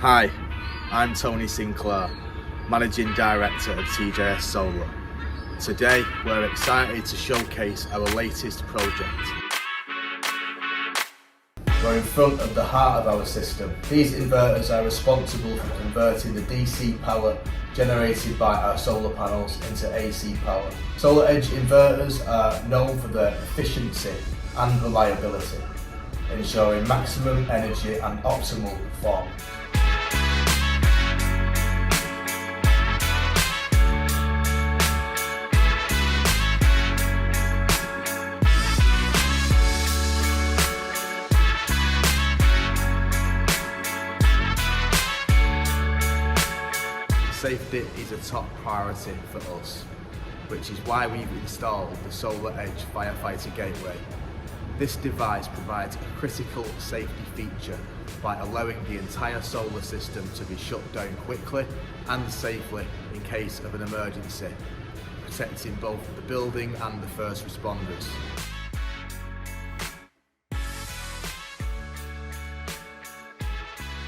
Hi, I'm Tony Sinclair, Managing Director of TJS Solar. Today we're excited to showcase our latest project. We're in front of the heart of our system. These inverters are responsible for converting the DC power generated by our solar panels into AC power. SolarEdge inverters are known for their efficiency and reliability, ensuring maximum energy and optimal performance. Safety is a top priority for us, which is why we've installed the SolarEdge Firefighter Gateway. This device provides a critical safety feature by allowing the entire solar system to be shut down quickly and safely in case of an emergency, protecting both the building and the first responders.